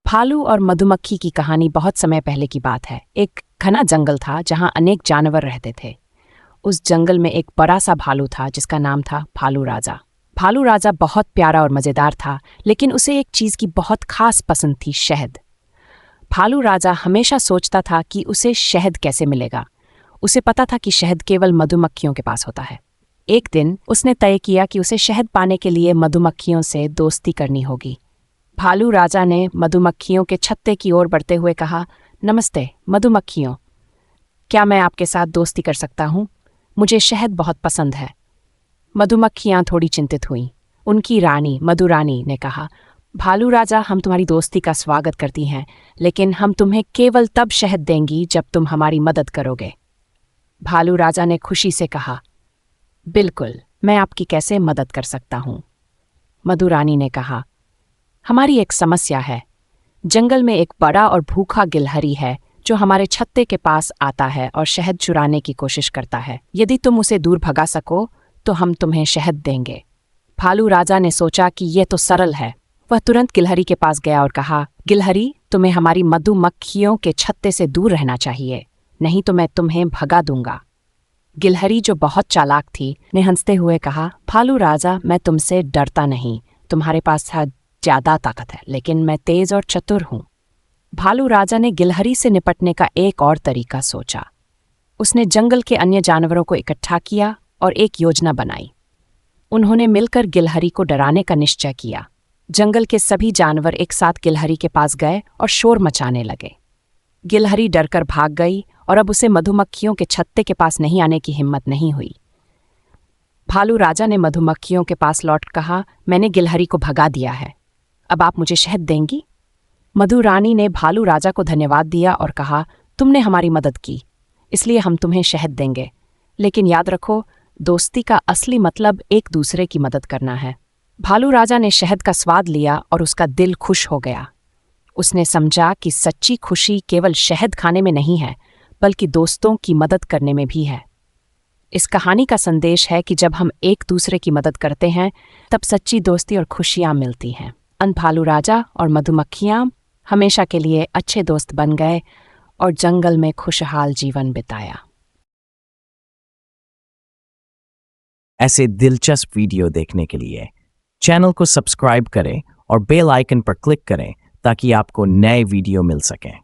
भालू और मधुमक्खी की कहानी बहुत समय पहले की बात है। एक घना जंगल था जहां अनेक जानवर रहते थे। उस जंगल में एक बड़ा सा भालू था जिसका नाम था भालू राजा। भालू राजा बहुत प्यारा और मजेदार था, लेकिन उसे एक चीज की बहुत खास पसंद थी, शहद। भालू राजा हमेशा सोचता था कि उसे शहद कैसे मिलेगा। उसे पता था कि शहद केवल मधुमक्खियों के पास होता है। एक दिन उसने तय किया कि उसे शहद पाने के लिए मधुमक्खियों से दोस्ती करनी होगी। भालू राजा ने मधुमक्खियों के छत्ते की ओर बढ़ते हुए कहा, नमस्ते मधुमक्खियों, क्या मैं आपके साथ दोस्ती कर सकता हूँ? मुझे शहद बहुत पसंद है। मधुमक्खियाँ थोड़ी चिंतित हुईं। उनकी रानी मधुरानी ने कहा, भालू राजा, हम तुम्हारी दोस्ती का स्वागत करती हैं, लेकिन हम तुम्हें केवल तब शहद देंगी जब तुम हमारी मदद करोगे। भालू राजा ने खुशी से कहा, बिल्कुल, मैं आपकी कैसे मदद कर सकता हूँ? मधुरानी ने कहा, हमारी एक समस्या है। जंगल में एक बड़ा और भूखा गिलहरी है जो हमारे छत्ते के पास आता है और शहद चुराने की कोशिश करता है। यदि तुम उसे दूर भगा सको तो हम तुम्हें शहद देंगे। भालू राजा ने सोचा कि यह तो सरल है। वह तुरंत गिलहरी के पास गया और कहा, गिलहरी, तुम्हें हमारी मधुमक्खियों के छत्ते से दूर रहना चाहिए, नहीं तो मैं तुम्हें भगा दूंगा। गिलहरी, जो बहुत चालाक थी, ने हंसते हुए कहा, भालू राजा, मैं तुमसे डरता नहीं। तुम्हारे पास ज्यादा ताकत है, लेकिन मैं तेज और चतुर हूं। भालू राजा ने गिलहरी से निपटने का एक और तरीका सोचा। उसने जंगल के अन्य जानवरों को इकट्ठा किया और एक योजना बनाई। उन्होंने मिलकर गिलहरी को डराने का निश्चय किया। जंगल के सभी जानवर एक साथ गिलहरी के पास गए और शोर मचाने लगे। गिलहरी डरकर भाग गई और अब उसे मधुमक्खियों के छत्ते के पास नहीं आने की हिम्मत नहीं हुई। भालू राजा ने मधुमक्खियों के पास लौट कहा, मैंने गिलहरी को भगा दिया है, अब आप मुझे शहद देंगी? मधुरानी ने भालू राजा को धन्यवाद दिया और कहा, तुमने हमारी मदद की, इसलिए हम तुम्हें शहद देंगे। लेकिन याद रखो, दोस्ती का असली मतलब एक दूसरे की मदद करना है। भालू राजा ने शहद का स्वाद लिया और उसका दिल खुश हो गया। उसने समझा कि सच्ची खुशी केवल शहद खाने में नहीं है, बल्कि दोस्तों की मदद करने में भी है। इस कहानी का संदेश है कि जब हम एक दूसरे की मदद करते हैं, तब सच्ची दोस्ती और खुशियां मिलती हैं। भालू राजा और मधुमक्खियां हमेशा के लिए अच्छे दोस्त बन गए और जंगल में खुशहाल जीवन बिताया। ऐसे दिलचस्प वीडियो देखने के लिए चैनल को सब्सक्राइब करें और बेल आइकन पर क्लिक करें ताकि आपको नए वीडियो मिल सकें।